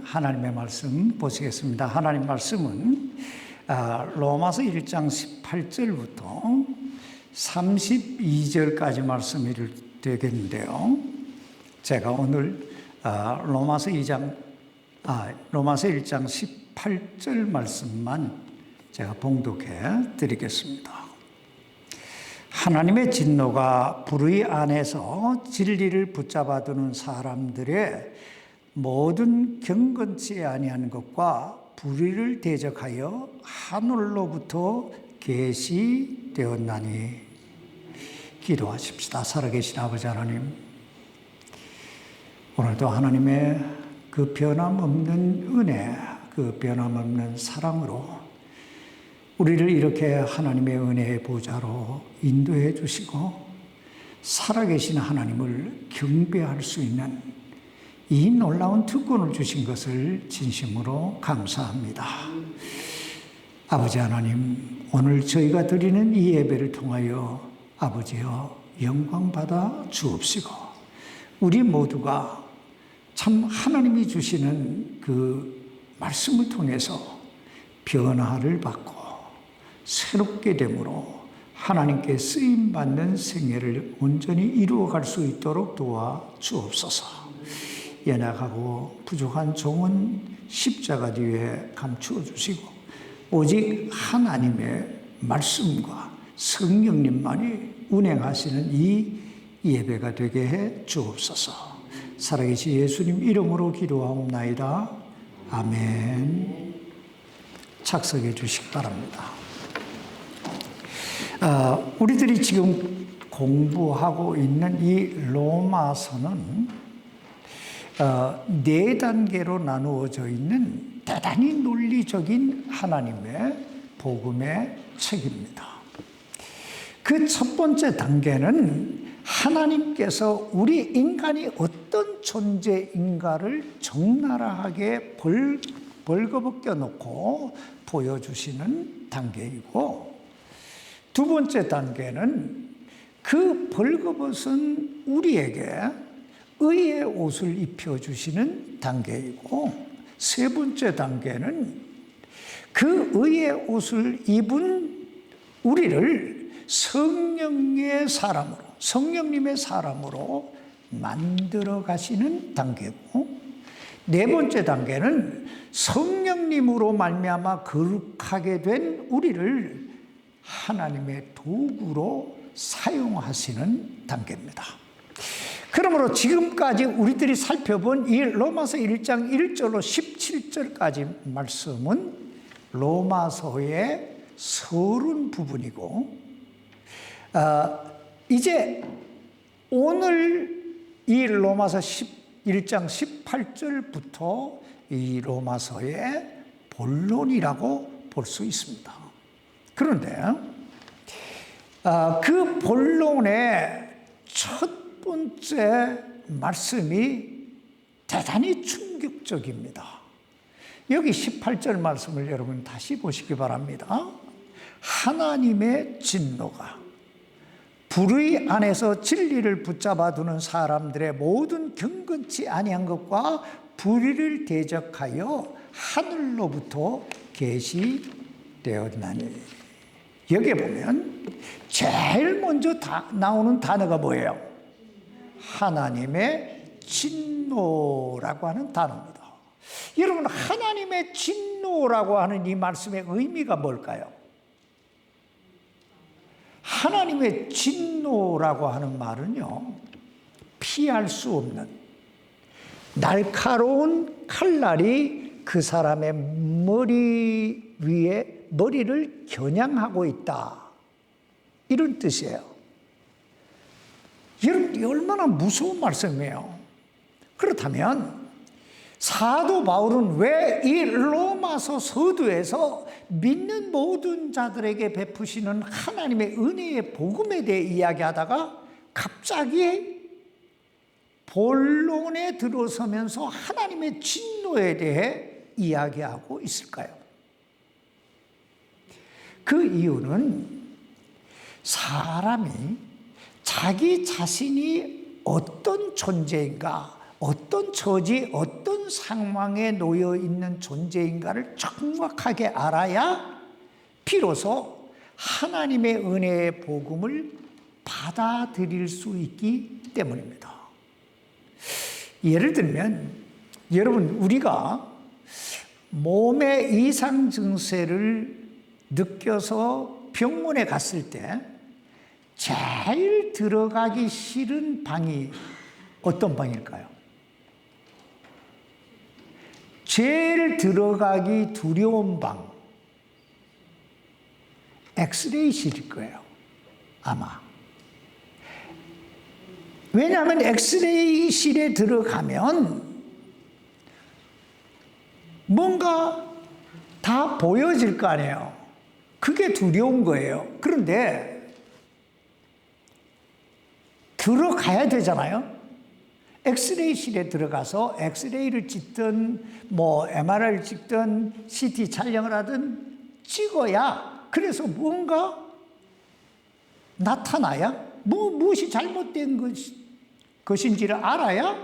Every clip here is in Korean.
하나님의 말씀 보시겠습니다. 하나님 말씀은 로마서 1장 18절부터 32절까지 말씀이 되겠는데요. 제가 오늘 로마서 1장 18절 말씀만 제가 봉독해 드리겠습니다. 하나님의 진노가 불의 안에서 진리를 붙잡아 두는 사람들의 모든 경건치 아니한 것과 불의를 대적하여 하늘로부터 계시되었나니. 기도하십시다. 살아계신 아버지 하나님, 오늘도 하나님의 그 변함없는 은혜, 그 변함없는 사랑으로 우리를 이렇게 하나님의 은혜의 보좌로 인도해 주시고 살아계신 하나님을 경배할 수 있는 이 놀라운 특권을 주신 것을 진심으로 감사합니다. 아버지 하나님, 오늘 저희가 드리는 이 예배를 통하여 아버지여 영광 받아 주옵시고, 우리 모두가 참 하나님이 주시는 그 말씀을 통해서 변화를 받고 새롭게 됨으로 하나님께 쓰임받는 생애를 온전히 이루어갈 수 있도록 도와 주옵소서. 연약하고 부족한 종은 십자가 뒤에 감추어 주시고 오직 하나님의 말씀과 성령님만이 운행하시는 이 예배가 되게 해 주옵소서. 살아계신 예수님 이름으로 기도하옵나이다. 아멘. 착석해 주시기 바랍니다. 우리들이 지금 공부하고 있는 이 로마서는 네 단계로 나누어져 있는 대단히 논리적인 하나님의 복음의 책입니다. 그 첫 번째 단계는 하나님께서 우리 인간이 어떤 존재인가를 적나라하게 벌거벗겨 놓고 보여주시는 단계이고, 두 번째 단계는 그 벌거벗은 우리에게 의의 옷을 입혀주시는 단계이고, 세 번째 단계는 그 의의 옷을 입은 우리를 성령의 사람으로, 성령님의 사람으로 만들어 가시는 단계고, 네 번째 단계는 성령님으로 말미암아 거룩하게 된 우리를 하나님의 도구로 사용하시는 단계입니다. 그러므로 지금까지 우리들이 살펴본 이 로마서 1장 1절로 17절까지 말씀은 로마서의 서론 부분이고, 이제 오늘 이 로마서 1장 18절부터 이 로마서의 본론이라고 볼 수 있습니다. 그런데 그 본론의 첫 번째 말씀이 대단히 충격적입니다. 여기 18절 말씀을 여러분 다시 보시기 바랍니다. 하나님의 진노가 불의 안에서 진리를 붙잡아 두는 사람들의 모든 경건치 아니한 것과 불의를 대적하여 하늘로부터 계시되었나니. 여기에 보면 제일 먼저 나오는 단어가 뭐예요? 하나님의 진노라고 하는 단어입니다. 여러분, 하나님의 진노라고 하는 이 말씀의 의미가 뭘까요? 하나님의 진노라고 하는 말은요, 피할 수 없는 날카로운 칼날이 그 사람의 머리 위에 머리를 겨냥하고 있다, 이런 뜻이에요. 여러분, 얼마나 무서운 말씀이에요. 그렇다면 사도 바울은 왜 이 로마서 서두에서 믿는 모든 자들에게 베푸시는 하나님의 은혜의 복음에 대해 이야기하다가 갑자기 본론에 들어서면서 하나님의 진노에 대해 이야기하고 있을까요? 그 이유는 사람이 자기 자신이 어떤 존재인가, 어떤 처지, 어떤 상황에 놓여 있는 존재인가를 정확하게 알아야 비로소 하나님의 은혜의 복음을 받아들일 수 있기 때문입니다. 예를 들면 여러분, 우리가 몸의 이상 증세를 느껴서 병원에 갔을 때 제일 들어가기 싫은 방이 어떤 방일까요? 제일 들어가기 두려운 방, 엑스레이실일 거예요, 아마. 왜냐하면 엑스레이실에 들어가면 뭔가 다 보여질 거 아니에요. 그게 두려운 거예요. 그런데 들어가야 되잖아요. 엑스레이실에 들어가서 엑스레이를 찍든 MRI를 찍든 CT 촬영을 하든 찍어야, 그래서 뭔가 나타나야, 무엇이 잘못된 것인지를 알아야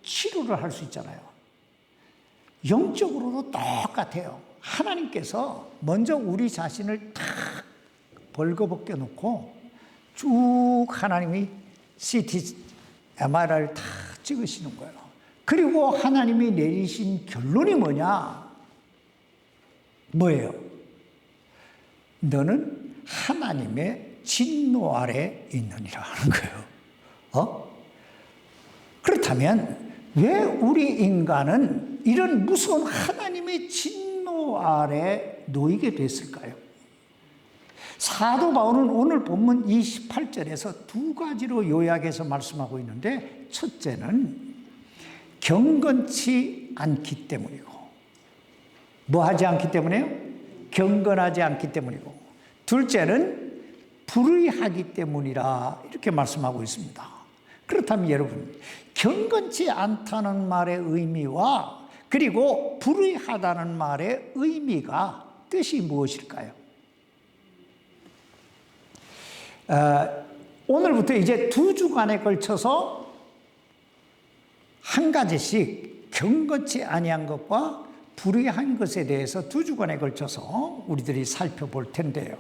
치료를 할 수 있잖아요. 영적으로도 똑같아요. 하나님께서 먼저 우리 자신을 탁 벌거벗겨 놓고 쭉 하나님이 CT, MRI를 다 찍으시는 거예요. 그리고 하나님이 내리신 결론이 뭐예요? 너는 하나님의 진노 아래 있느니라 하는 거예요. 그렇다면 왜 우리 인간은 이런 무서운 하나님의 진노 아래 놓이게 됐을까요? 사도 바울은 오늘 본문 28절에서 두 가지로 요약해서 말씀하고 있는데, 첫째는 경건치 않기 때문이고, 뭐 하지 않기 때문에요? 경건하지 않기 때문이고, 둘째는 불의하기 때문이라 이렇게 말씀하고 있습니다. 그렇다면 여러분, 경건치 않다는 말의 의미와 그리고 불의하다는 말의 의미가, 뜻이 무엇일까요? 오늘부터 이제 2주간에 걸쳐서 한 가지씩 경건치 아니한 것과 불의한 것에 대해서 2주간에 걸쳐서 우리들이 살펴볼 텐데요.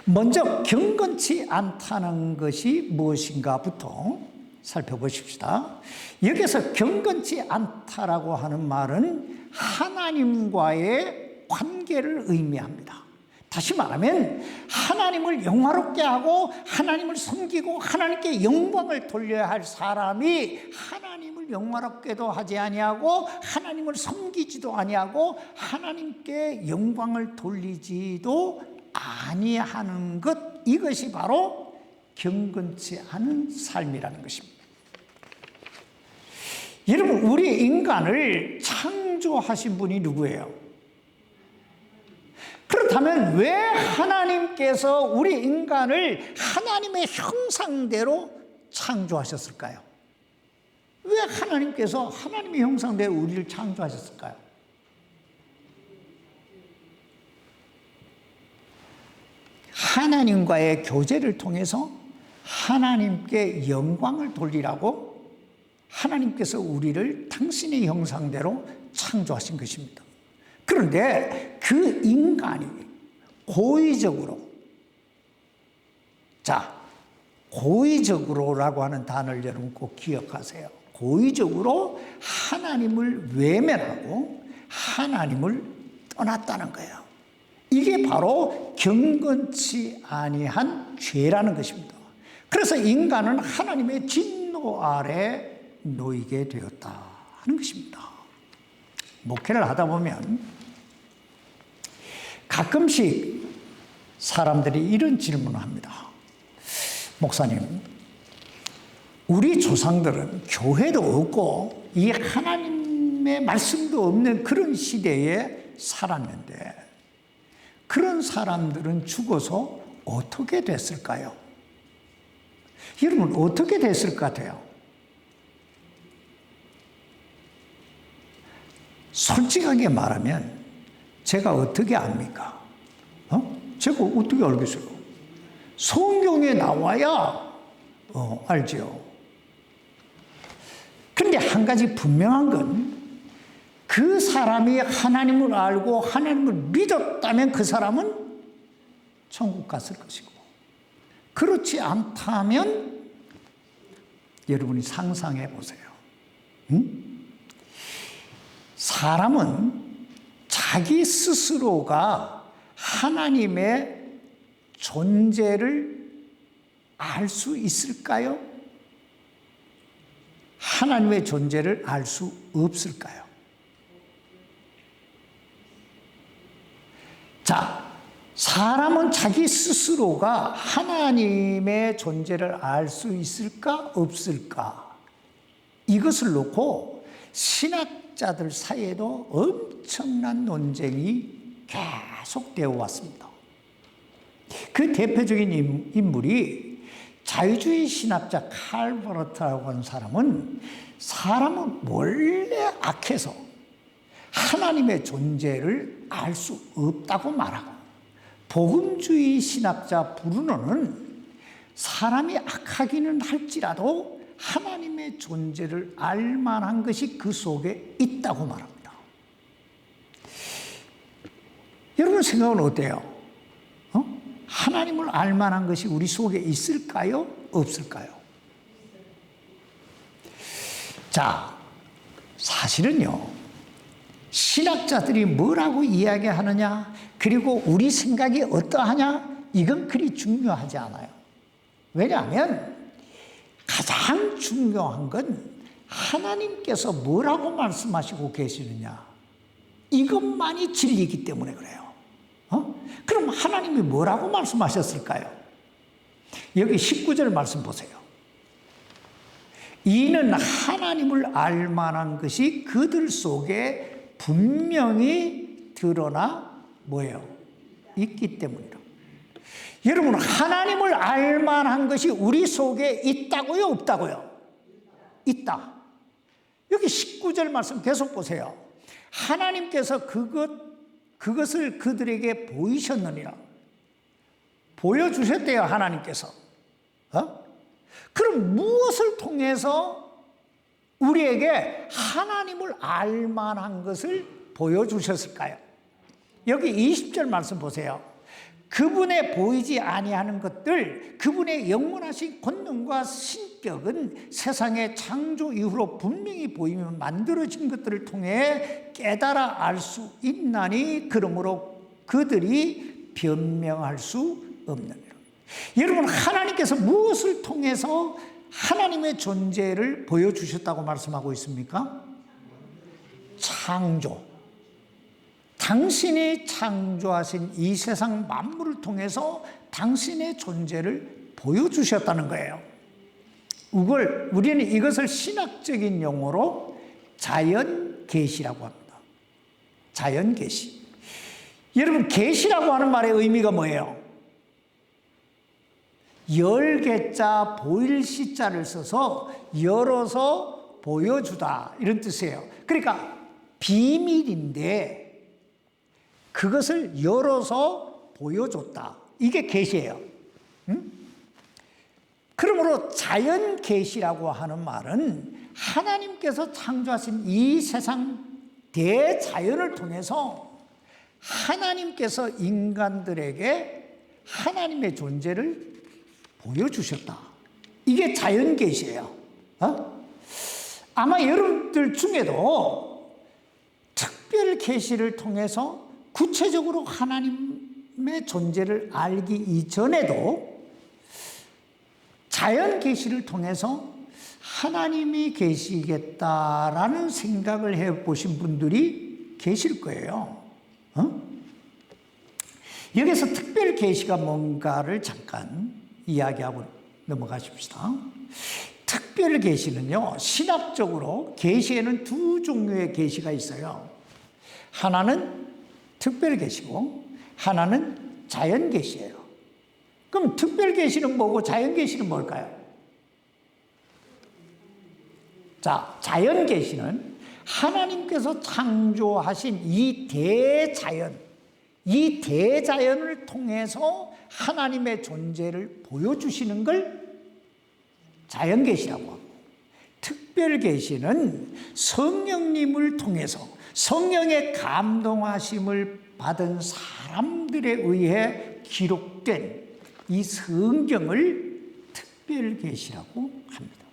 먼저 경건치 않다는 것이 무엇인가부터 살펴보십시다. 여기서 경건치 않다라고 하는 말은 하나님과의 관계를 의미합니다. 다시 말하면 하나님을 영화롭게 하고 하나님을 섬기고 하나님께 영광을 돌려야 할 사람이 하나님을 영화롭게도 하지 아니하고 하나님을 섬기지도 아니하고 하나님께 영광을 돌리지도 아니하는 것, 이것이 바로 경건치 않은 삶이라는 것입니다. 여러분, 우리 인간을 창조하신 분이 누구예요? 그렇다면 왜 하나님께서 우리 인간을 하나님의 형상대로 창조하셨을까요? 왜 하나님께서 하나님의 형상대로 우리를 창조하셨을까요? 하나님과의 교제를 통해서 하나님께 영광을 돌리라고 하나님께서 우리를 당신의 형상대로 창조하신 것입니다. 그런데 그 인간이 고의적으로라고 하는 단어를 여러분 꼭 기억하세요. 고의적으로 하나님을 외면하고 하나님을 떠났다는 거예요. 이게 바로 경건치 아니한 죄라는 것입니다. 그래서 인간은 하나님의 진노 아래 놓이게 되었다 하는 것입니다. 목회를 하다 보면 가끔씩 사람들이 이런 질문을 합니다. 목사님, 우리 조상들은 교회도 없고 이 하나님의 말씀도 없는 그런 시대에 살았는데 그런 사람들은 죽어서 어떻게 됐을까요? 여러분, 어떻게 됐을 것 같아요? 솔직하게 말하면 제가 어떻게 압니까? 제가 어떻게 알겠어요? 성경에 나와야 알죠. 그런데 한 가지 분명한 건 그 사람이 하나님을 알고 하나님을 믿었다면 그 사람은 천국 갔을 것이고, 그렇지 않다면 여러분이 상상해 보세요. 사람은 자기 스스로가 하나님의 존재를 알 수 있을까요? 하나님의 존재를 알 수 없을까요? 자, 사람은 자기 스스로가 하나님의 존재를 알 수 있을까 없을까? 이것을 놓고 신학자들 사이에도 엄청난 논쟁이 계속되어 왔습니다. 그 대표적인 인물이 자유주의 신학자 칼 바르트라고 하는 사람은 원래 악해서 하나님의 존재를 알 수 없다고 말하고, 복음주의 신학자 브루노는 사람이 악하기는 할지라도 하나님의 존재를 알 만한 것이 그 속에 있다고 말합니다. 여러분 생각은 어때요? 하나님을 알 만한 것이 우리 속에 있을까요? 없을까요? 자, 사실은요, 신학자들이 뭐라고 이야기하느냐, 그리고 우리 생각이 어떠하냐, 이건 그리 중요하지 않아요. 왜냐하면 가장 중요한 건 하나님께서 뭐라고 말씀하시고 계시느냐, 이것만이 진리이기 때문에 그래요. 그럼 하나님이 뭐라고 말씀하셨을까요? 여기 19절 말씀 보세요. 이는 하나님을 알 만한 것이 그들 속에 분명히 드러나 뭐예요? 있기 때문이다. 여러분, 하나님을 알 만한 것이 우리 속에 있다고요, 없다고요? 있다. 여기 19절 말씀 계속 보세요. 하나님께서 그것을 그들에게 보이셨느니라. 보여주셨대요, 하나님께서. 그럼 무엇을 통해서 우리에게 하나님을 알 만한 것을 보여주셨을까요? 여기 20절 말씀 보세요. 그분의 보이지 아니하는 것들, 그분의 영원하신 권능과 신격은 세상의 창조 이후로 분명히 보이며 만들어진 것들을 통해 깨달아 알 수 있나니 그러므로 그들이 변명할 수 없느니라. 여러분, 하나님께서 무엇을 통해서 하나님의 존재를 보여주셨다고 말씀하고 있습니까? 창조. 당신이 창조하신 이 세상 만물을 통해서 당신의 존재를 보여주셨다는 거예요. 우리는 이것을 신학적인 용어로 자연계시라고 합니다. 자연계시. 여러분, 계시라고 하는 말의 의미가 뭐예요? 열개자 보일 시자를 써서 열어서 보여주다, 이런 뜻이에요. 그러니까 비밀인데 그것을 열어서 보여줬다, 이게 계시예요. 그러므로 자연 계시라고 하는 말은 하나님께서 창조하신 이 세상 대자연을 통해서 하나님께서 인간들에게 하나님의 존재를 보여주셨다, 이게 자연 계시예요. 아마 여러분들 중에도 특별 계시를 통해서 구체적으로 하나님의 존재를 알기 이전에도 자연 계시를 통해서 하나님이 계시겠다라는 생각을 해보신 분들이 계실 거예요. 여기서 특별 계시가 뭔가를 잠깐 이야기하고 넘어가십시다. 특별 계시는요, 신학적으로 계시에는 두 종류의 계시가 있어요. 하나는 특별 계시고 하나는 자연 계시예요. 그럼 특별 계시는 뭐고 자연 계시는 뭘까요? 자, 자연 계시는 하나님께서 창조하신 이 대자연을 통해서 하나님의 존재를 보여주시는 걸 자연 계시라고 하고, 특별 계시는 성령님을 통해서 성령의 감동하심을 받은 사람들에 의해 기록된 이 성경을 특별 계시라고 합니다.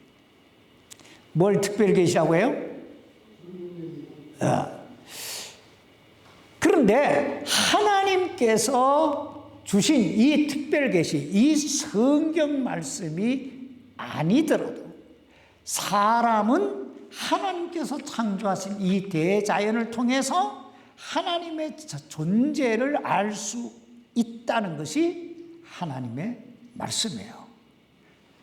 뭘 특별 계시라고 해요? 그런데 하나님께서 주신 이 특별 계시, 이 성경 말씀이 아니더라도 사람은 하나님께서 창조하신 이 대자연을 통해서 하나님의 존재를 알 수 있다는 것이 하나님의 말씀이에요.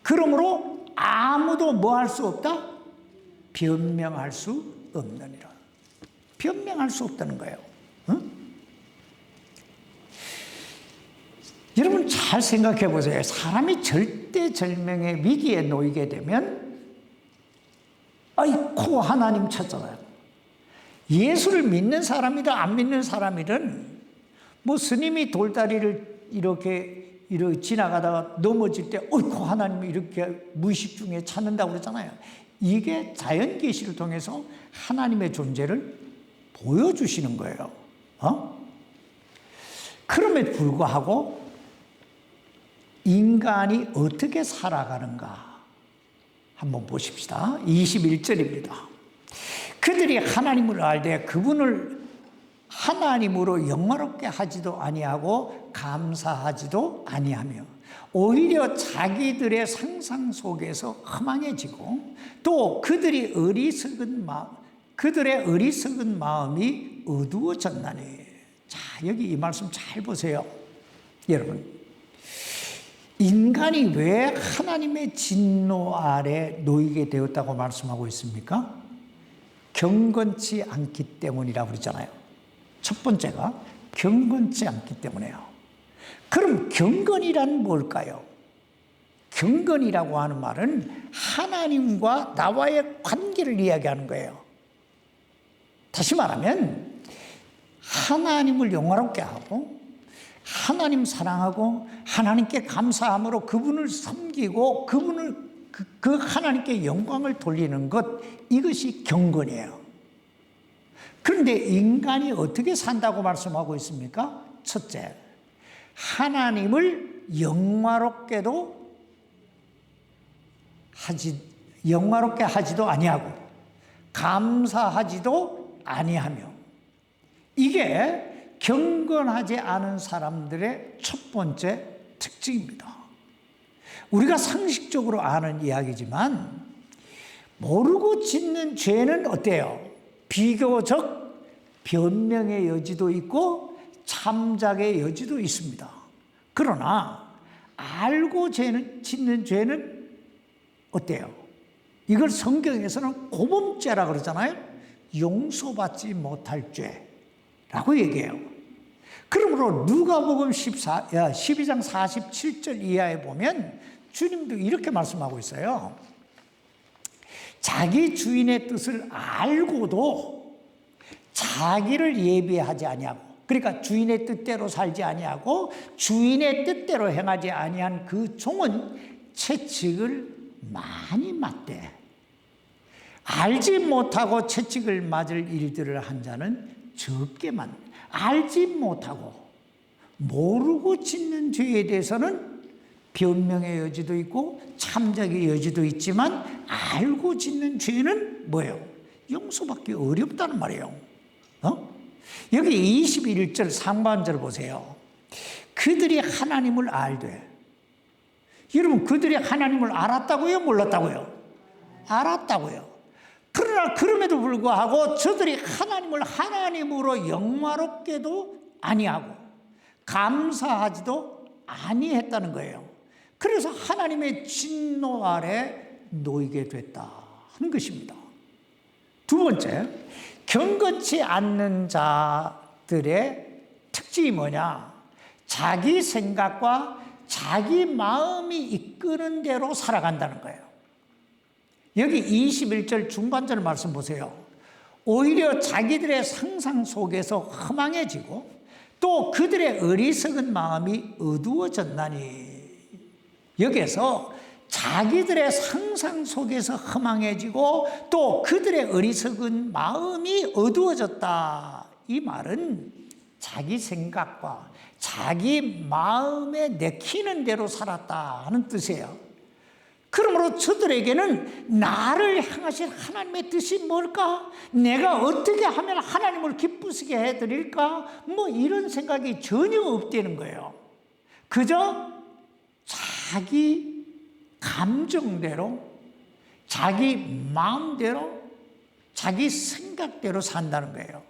그러므로 아무도 뭐 할 수 없다? 변명할 수 없느니라. 변명할 수 없다는 거예요. 여러분 잘 생각해 보세요. 사람이 절대절명의 위기에 놓이게 되면 아이고 하나님 찾잖아요. 예수를 믿는 사람이든 안 믿는 사람이든 뭐 스님이 돌다리를 이렇게 지나가다가 넘어질 때 어이구 하나님 이렇게 무의식 중에 찾는다고 그러잖아요. 이게 자연 계시를 통해서 하나님의 존재를 보여주시는 거예요. 그럼에도 불구하고 인간이 어떻게 살아가는가 한번 보십시다. 21절입니다. 그들이 하나님을 알되 그분을 하나님으로 영화롭게 하지도 아니하고 감사하지도 아니하며 오히려 자기들의 상상 속에서 허망해지고 또 그들의 어리석은 마음이 어두워졌나니. 자, 여기 이 말씀 잘 보세요. 여러분, 인간이 왜 하나님의 진노 아래 놓이게 되었다고 말씀하고 있습니까? 경건치 않기 때문이라고 그러잖아요. 첫 번째가 경건치 않기 때문에요. 그럼 경건이란 뭘까요? 경건이라고 하는 말은 하나님과 나와의 관계를 이야기하는 거예요. 다시 말하면 하나님을 영화롭게 하고 하나님 사랑하고 하나님께 감사함으로 그분을 섬기고 그 하나님께 영광을 돌리는 것, 이것이 경건이에요. 그런데 인간이 어떻게 산다고 말씀하고 있습니까? 첫째, 하나님을 영화롭게 하지도 아니하고 감사하지도 아니하며, 이게 경건하지 않은 사람들의 첫 번째 특징입니다. 우리가 상식적으로 아는 이야기지만 모르고 짓는 죄는 어때요? 비교적 변명의 여지도 있고 참작의 여지도 있습니다. 그러나 알고 짓는 죄는 어때요? 이걸 성경에서는 고범죄라 그러잖아요. 용서받지 못할 죄라고 얘기해요. 그러므로 누가복음 12장 47절 이하에 보면 주님도 이렇게 말씀하고 있어요. 자기 주인의 뜻을 알고도 자기를 예비하지 아니하고, 그러니까 주인의 뜻대로 살지 아니하고 주인의 뜻대로 행하지 아니한 그 종은 채찍을 많이 맞대. 알지 못하고 채찍을 맞을 일들을 한 자는 적게만, 알지 못하고 모르고 짓는 죄에 대해서는 변명의 여지도 있고 참작의 여지도 있지만 알고 짓는 죄는 뭐예요? 용서받기 어렵다는 말이에요. 여기 21절 상반절 보세요. 그들이 하나님을 알되. 여러분, 그들이 하나님을 알았다고요? 몰랐다고요? 알았다고요. 그러나 그럼에도 불구하고 저들이 하나님을 하나님으로 영화롭게도 아니하고 감사하지도 아니했다는 거예요. 그래서 하나님의 진노 아래 놓이게 됐다 하는 것입니다. 두 번째, 경건치 않는 자들의 특징이 뭐냐? 자기 생각과 자기 마음이 이끄는 대로 살아간다는 거예요. 여기 21절 중반절 말씀 보세요. 오히려 자기들의 상상 속에서 허망해지고 또 그들의 어리석은 마음이 어두워졌나니. 여기에서 자기들의 상상 속에서 허망해지고 또 그들의 어리석은 마음이 어두워졌다. 이 말은 자기 생각과 자기 마음에 내키는 대로 살았다 하는 뜻이에요. 그러므로 저들에게는 나를 향하신 하나님의 뜻이 뭘까? 내가 어떻게 하면 하나님을 기쁘시게 해드릴까? 뭐 이런 생각이 전혀 없다는 거예요. 그저 자기 감정대로, 자기 마음대로, 자기 생각대로 산다는 거예요.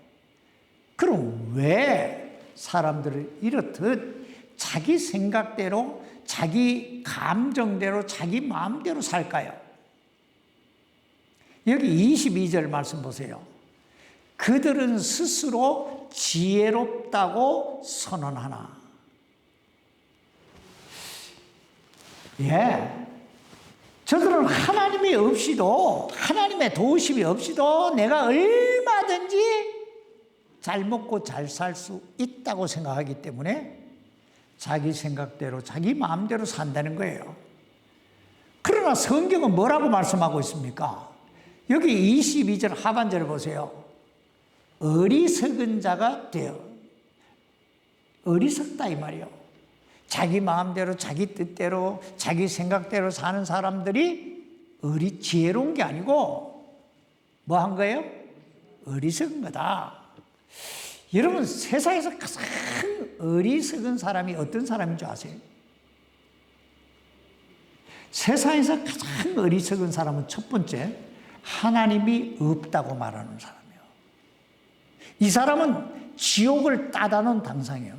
그럼 왜 사람들을 이렇듯 자기 생각대로, 자기 감정대로, 자기 마음대로 살까요? 여기 22절 말씀 보세요. 그들은 스스로 지혜롭다고 선언하나. 저들은 하나님이 없이도, 하나님의 도우심이 없이도 내가 얼마든지 잘 먹고 잘 살 수 있다고 생각하기 때문에 자기 생각대로, 자기 마음대로 산다는 거예요. 그러나 성경은 뭐라고 말씀하고 있습니까? 여기 22절 하반절을 보세요. 어리석은 자가 되어. 어리석다 이 말이에요. 자기 마음대로, 자기 뜻대로, 자기 생각대로 사는 사람들이 지혜로운 게 아니고 뭐 한 거예요? 어리석은 거다. 여러분, 세상에서 가장 어리석은 사람이 어떤 사람인 줄 아세요? 세상에서 가장 어리석은 사람은 첫 번째, 하나님이 없다고 말하는 사람이에요. 이 사람은 지옥을 따다 놓은 당상이에요.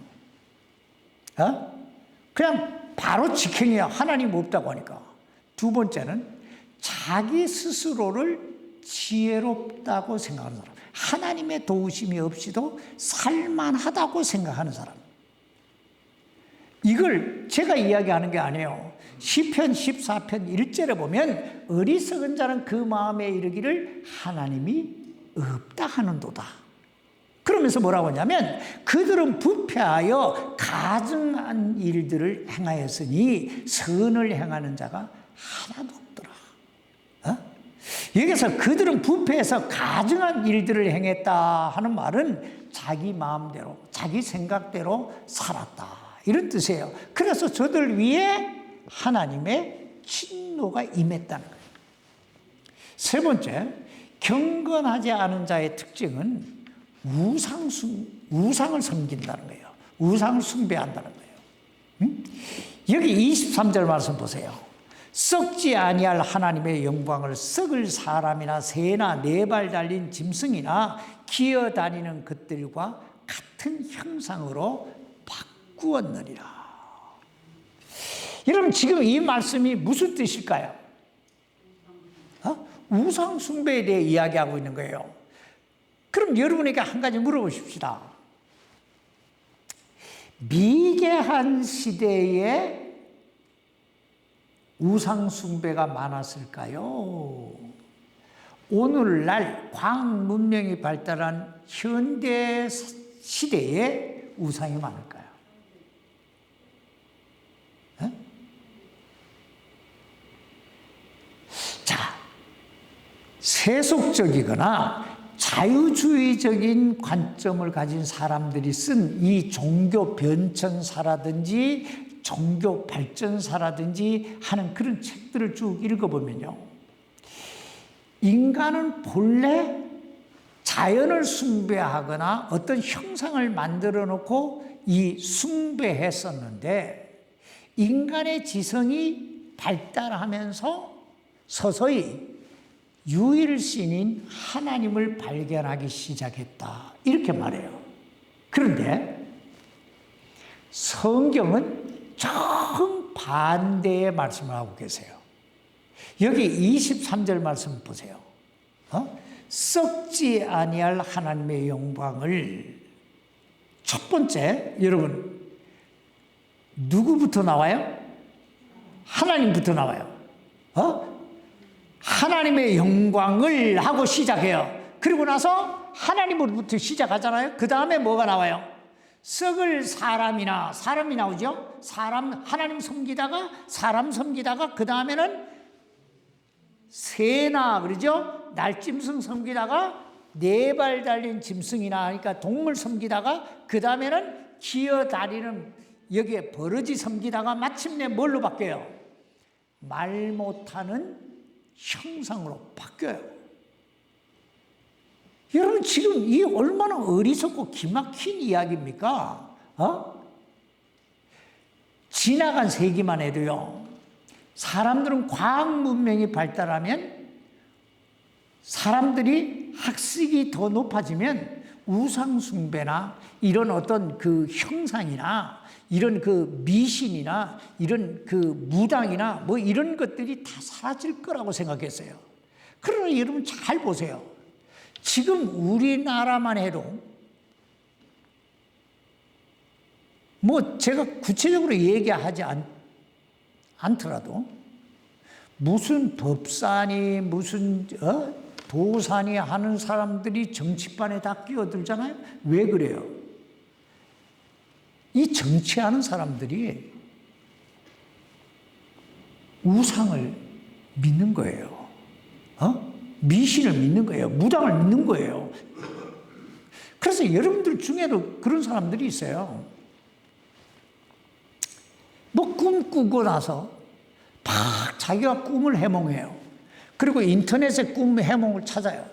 그냥 바로 직행이야. 하나님 없다고 하니까. 두 번째는 자기 스스로를 지혜롭다고 생각하는 사람. 하나님의 도우심이 없이도 살만하다고 생각하는 사람. 이걸 제가 이야기하는 게 아니에요. 시편 14편 1절에 보면 어리석은 자는 그 마음에 이르기를 하나님이 없다 하는도다. 그러면서 뭐라고 하냐면 그들은 부패하여 가증한 일들을 행하였으니 선을 행하는 자가 하나도 없더라. 여기서 그들은 부패해서 가증한 일들을 행했다 하는 말은 자기 마음대로, 자기 생각대로 살았다 이런 뜻이에요. 그래서 저들 위에 하나님의 진노가 임했다는 거예요. 세 번째, 경건하지 않은 자의 특징은 우상을 섬긴다는 거예요. 우상을 숭배한다는 거예요. 여기 23절 말씀 보세요. 썩지 아니할 하나님의 영광을 썩을 사람이나 새나 네 발 달린 짐승이나 기어다니는 것들과 같은 형상으로 바꾸었느니라. 여러분, 지금 이 말씀이 무슨 뜻일까요? 우상 숭배에 대해 이야기하고 있는 거예요. 그럼 여러분에게 한 가지 물어보십시다. 미개한 시대에 우상 숭배가 많았을까요? 오늘날 과학 문명이 발달한 현대 시대에 우상이 많을까요? 자, 세속적이거나 자유주의적인 관점을 가진 사람들이 쓴 이 종교 변천사라든지 종교 발전사라든지 하는 그런 책들을 쭉 읽어보면요. 인간은 본래 자연을 숭배하거나 어떤 형상을 만들어 놓고 이 숭배했었는데 인간의 지성이 발달하면서 서서히 유일신인 하나님을 발견하기 시작했다. 이렇게 말해요. 그런데 성경은 정반대의 말씀을 하고 계세요. 여기 23절 말씀 보세요. 썩지 아니할 하나님의 영광을 첫 번째, 여러분 누구부터 나와요? 하나님부터 나와요. 하나님의 영광을 하고 시작해요. 그리고 나서 하나님으로부터 시작하잖아요. 그 다음에 뭐가 나와요? 썩을 사람이나 사람이 나오죠. 사람 하나님 섬기다가 사람 섬기다가 그 다음에는 새나 그러죠. 날짐승 섬기다가 네 발 달린 짐승이나 그러니까 동물 섬기다가 그 다음에는 기어다니는 여기에 버러지 섬기다가 마침내 뭘로 바뀌어요? 말 못하는 형상으로 바뀌어요. 여러분 지금 이 얼마나 어리석고 기막힌 이야기입니까? 지나간 세기만 해도요. 사람들은 과학 문명이 발달하면 사람들이 학식이 더 높아지면 우상 숭배나 이런 어떤 그 형상이나 이런 그 미신이나 이런 그 무당이나 뭐 이런 것들이 다 사라질 거라고 생각했어요. 그러나 여러분 잘 보세요. 지금 우리나라만 해도 뭐 제가 구체적으로 얘기하지 않더라도 무슨 법산이 무슨 도산이 하는 사람들이 정치판에 다 끼어들잖아요. 왜 그래요? 이 정치하는 사람들이 우상을 믿는 거예요. 미신을 믿는 거예요. 무당을 믿는 거예요. 그래서 여러분들 중에도 그런 사람들이 있어요. 뭐 꿈 꾸고 나서 막 자기가 꿈을 해몽해요. 그리고 인터넷에 꿈 해몽을 찾아요.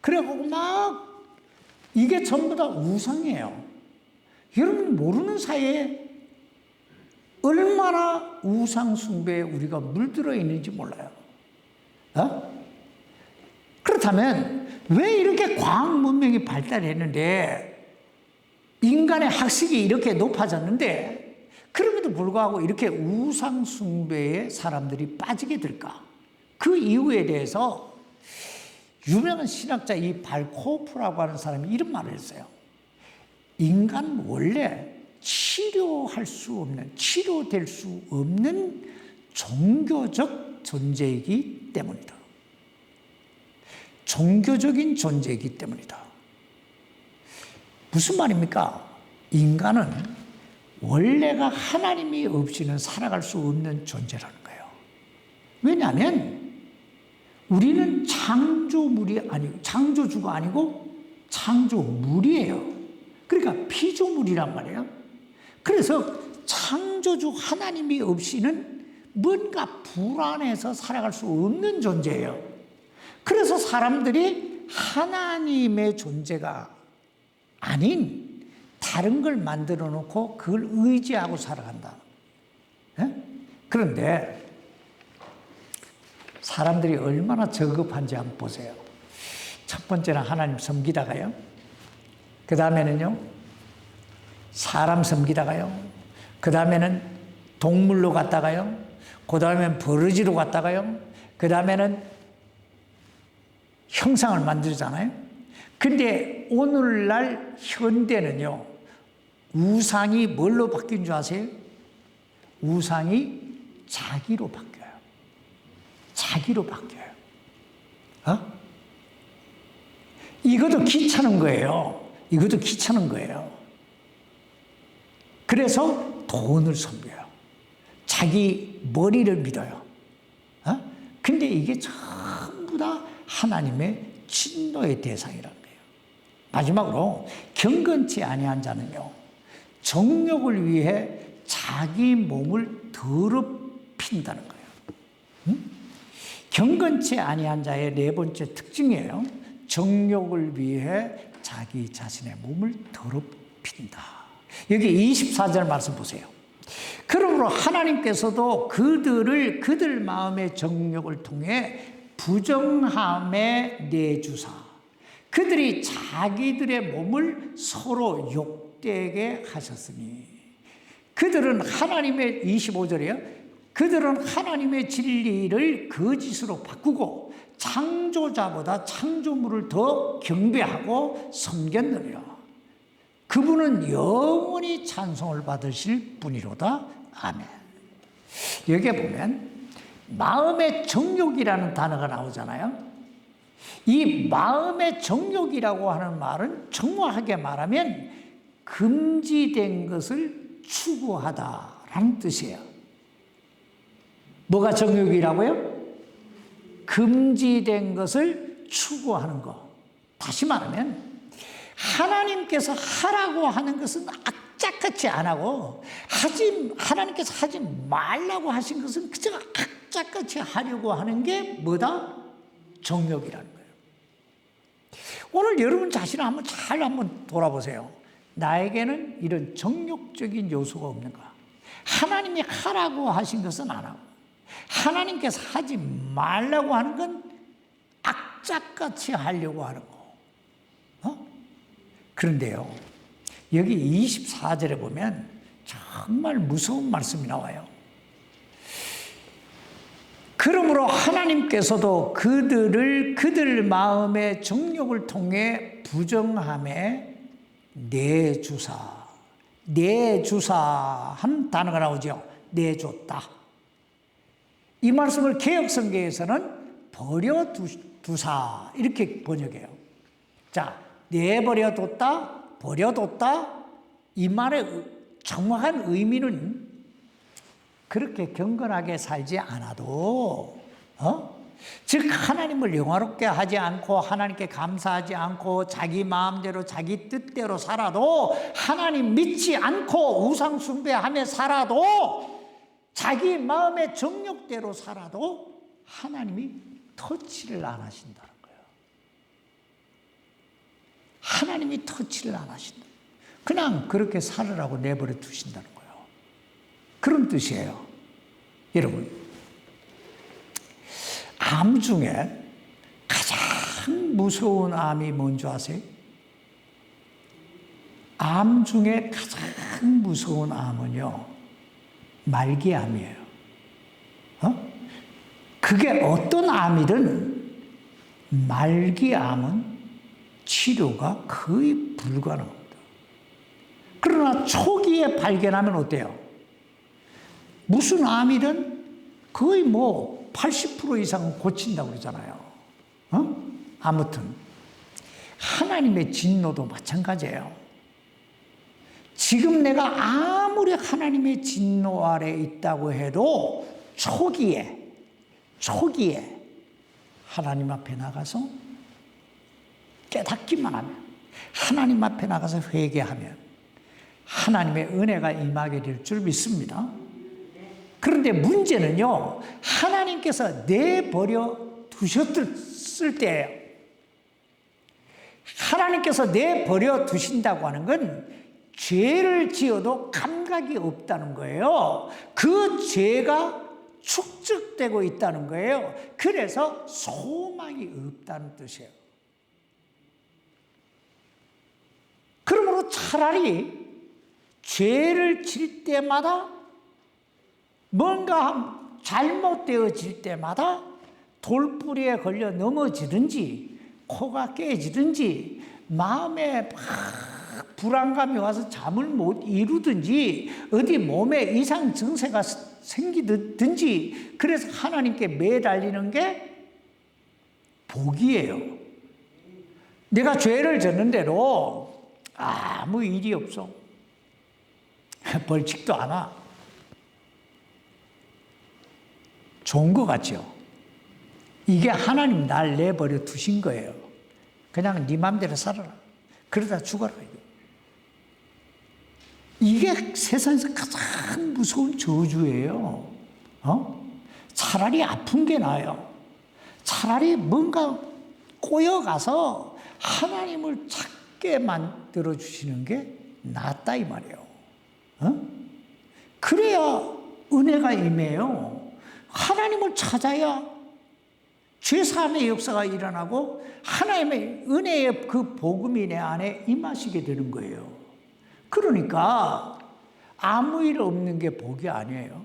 그래갖고 막 이게 전부 다 우상이에요. 여러분 모르는 사이에 얼마나 우상 숭배에 우리가 물들어 있는지 몰라요. 그렇다면 왜 이렇게 과학 문명이 발달했는데 인간의 학식이 이렇게 높아졌는데 그럼에도 불구하고 이렇게 우상 숭배에 사람들이 빠지게 될까? 그 이유에 대해서 유명한 신학자 이 발코프라고 하는 사람이 이런 말을 했어요. 인간 원래 치료될 수 없는 종교적 존재이기 때문이다. 종교적인 존재이기 때문이다. 무슨 말입니까? 인간은 원래가 하나님이 없이는 살아갈 수 없는 존재라는 거예요. 왜냐하면 우리는 창조주가 아니고 창조물이에요. 그러니까 피조물이란 말이에요. 그래서 창조주 하나님이 없이는 뭔가 불안해서 살아갈 수 없는 존재예요. 그래서 사람들이 하나님의 존재가 아닌 다른 걸 만들어 놓고 그걸 의지하고 살아간다. 그런데 사람들이 얼마나 저급한지 한번 보세요. 첫 번째는 하나님 섬기다가요. 그 다음에는요, 사람 섬기다가요. 그 다음에는 동물로 갔다가요. 그 다음에는 버러지로 갔다가요. 그 다음에는 형상을 만들잖아요. 근데 오늘날 현대는요, 우상이 뭘로 바뀐 줄 아세요? 우상이 자기로 바뀌어요. 자기로 바뀌어요. 이것도 귀찮은 거예요. 이것도 귀찮은 거예요. 그래서 돈을 섬겨요. 자기 머리를 믿어요. 근데 이게 전부 다 하나님의 진노의 대상이라는 거예요. 마지막으로 경건치 아니한 자는요, 정욕을 위해 자기 몸을 더럽힌다는 거예요. 경건치 아니한 자의 네 번째 특징이에요. 정욕을 위해 자기 자신의 몸을 더럽힌다. 여기 24절 말씀 보세요. 그러므로 하나님께서도 그들 마음의 정욕을 통해 부정함에 내주사 그들이 자기들의 몸을 서로 욕되게 하셨으니 그들은 하나님의 25절이에요. 그들은 하나님의 진리를 거짓으로 바꾸고 창조자보다 창조물을 더 경배하고 섬겼느니라. 그분은 영원히 찬송을 받으실 분이로다. 아멘. 여기에 보면 마음의 정욕이라는 단어가 나오잖아요. 이 마음의 정욕이라고 하는 말은 정확하게 말하면 금지된 것을 추구하다라는 뜻이에요. 뭐가 정욕이라고요? 금지된 것을 추구하는 것. 다시 말하면 하나님께서 하라고 하는 것은 악착같이 안 하고 하나님께서 하지 말라고 하신 것은 그저 악착같이 하려고 하는 게 뭐다? 정욕이라는 거예요. 오늘 여러분 자신을 한번 돌아보세요. 나에게는 이런 정욕적인 요소가 없는가? 하나님이 하라고 하신 것은 안 하고 하나님께서 하지 말라고 하는 건 악착같이 하려고 하는 거. 그런데요, 여기 24절에 보면 정말 무서운 말씀이 나와요. 그러므로 하나님께서도 그들 마음의 정욕을 통해 부정함에 내주사 한 단어가 나오죠. 내줬다. 이 말씀을 개역성경에서는 버려두사 이렇게 번역해요. 자, 내버려뒀다, 버려뒀다, 이 말의 정확한 의미는 그렇게 경건하게 살지 않아도, 즉 하나님을 영화롭게 하지 않고 하나님께 감사하지 않고 자기 마음대로 자기 뜻대로 살아도, 하나님 믿지 않고 우상 숭배하며 살아도, 자기 마음의 정욕대로 살아도 하나님이 터치를 안 하신다는 거예요. 하나님이 터치를 안 하신다. 그냥 그렇게 살으라고 내버려 두신다는 거예요. 그런 뜻이에요. 여러분, 암 중에 가장 무서운 암이 뭔지 아세요? 암 중에 가장 무서운 암은요, 말기암이에요. 그게 어떤 암이든 말기암은 치료가 거의 불가능합니다. 그러나 초기에 발견하면 어때요? 무슨 암이든 거의 80% 이상은 고친다고 그러잖아요. 아무튼 하나님의 진노도 마찬가지예요. 지금 내가 아무리 하나님의 진노 아래 있다고 해도 초기에 하나님 앞에 나가서 깨닫기만 하면, 하나님 앞에 나가서 회개하면 하나님의 은혜가 임하게 될 줄 믿습니다. 그런데 문제는요, 하나님께서 내버려 두셨을 때예요. 하나님께서 내버려 두신다고 하는 건 죄를 지어도 감각이 없다는 거예요. 그 죄가 축적되고 있다는 거예요. 그래서 소망이 없다는 뜻이에요. 그러므로 차라리 죄를 질 때마다, 뭔가 잘못되어질 때마다 돌부리에 걸려 넘어지든지 코가 깨지든지 마음에 불안감이 와서 잠을 못 이루든지 어디 몸에 이상 증세가 생기든지, 그래서 하나님께 매달리는 게 복이에요. 내가 죄를 졌는데도 아무 일이 없어. 벌칙도 안 와. 좋은 것 같죠? 이게 하나님 날 내버려 두신 거예요. 그냥 네 맘대로 살아라. 그러다 죽어라. 이게 세상에서 가장 무서운 저주예요. 차라리 아픈 게 나아요. 차라리 뭔가 꼬여가서 하나님을 찾게 만들어 주시는 게 낫다 이 말이에요. 그래야 은혜가 임해요. 하나님을 찾아야 죄사함의 역사가 일어나고 하나님의 은혜의 그 복음이 내 안에 임하시게 되는 거예요. 그러니까 아무 일 없는 게 복이 아니에요.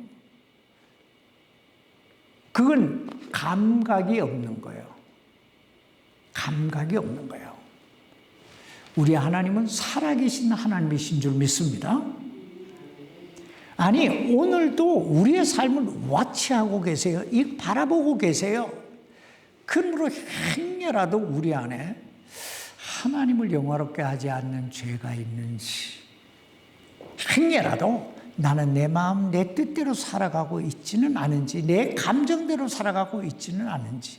그건 감각이 없는 거예요. 감각이 없는 거예요. 우리 하나님은 살아계신 하나님이신 줄 믿습니다. 아니, 오늘도 우리의 삶을 와치하고 계세요. 이 바라보고 계세요. 그러므로 행여라도 우리 안에 하나님을 영화롭게 하지 않는 죄가 있는지 행여라도 나는 내 마음, 내 뜻대로 살아가고 있지는 않은지, 내 감정대로 살아가고 있지는 않은지,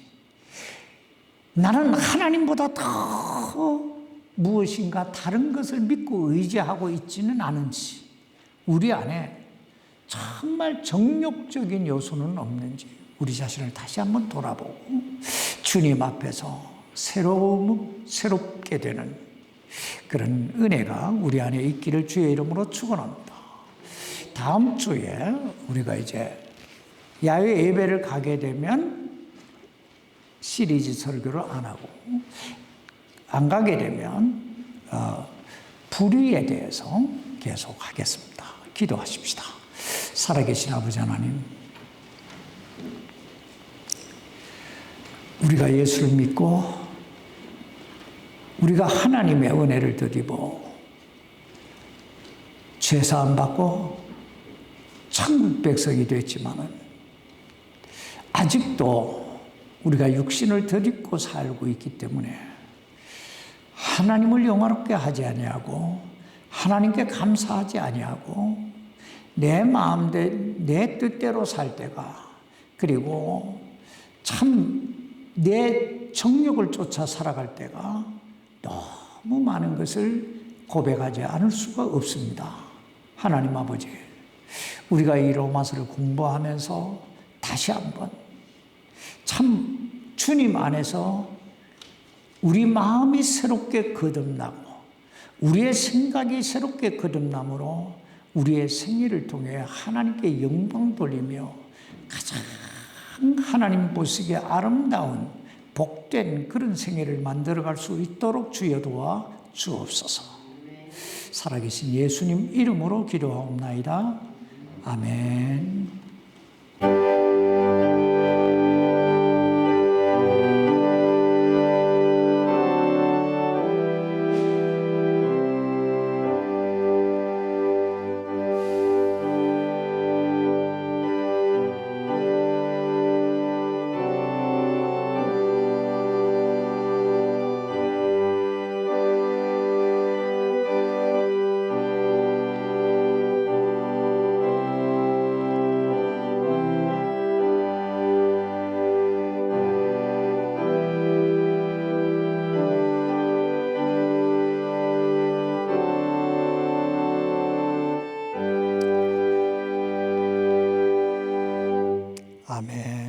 나는 하나님보다 더 무엇인가 다른 것을 믿고 의지하고 있지는 않은지, 우리 안에 정말 정욕적인 요소는 없는지 우리 자신을 다시 한번 돌아보고 주님 앞에서 새롭게 되는 그런 은혜가 우리 안에 있기를 주의 이름으로 축원합니다. 다음 주에 우리가 이제 야외 예배를 가게 되면 시리즈 설교를 안 하고, 안 가게 되면 불의에 대해서 계속 하겠습니다. 기도하십시다. 살아계신 아버지 하나님, 우리가 예수를 믿고 우리가 하나님의 은혜를 덧입어 죄사함 받고 천국 백성이 됐지만은 아직도 우리가 육신을 덧입고 살고 있기 때문에 하나님을 영화롭게 하지 아니하고 하나님께 감사하지 아니하고 내 마음대로 내 뜻대로 살 때가, 그리고 참 내 정욕을 쫓아 살아갈 때가 너무 많은 것을 고백하지 않을 수가 없습니다. 하나님 아버지, 우리가 이 로마서를 공부하면서 다시 한번 참 주님 안에서 우리 마음이 새롭게 거듭나고 우리의 생각이 새롭게 거듭남으로 우리의 생애를 통해 하나님께 영광 돌리며 가장 하나님 보시기에 아름다운 복된 그런 생애를 만들어갈 수 있도록 주여 도와 주옵소서. 살아계신 예수님 이름으로 기도하옵나이다. 아멘. 아멘.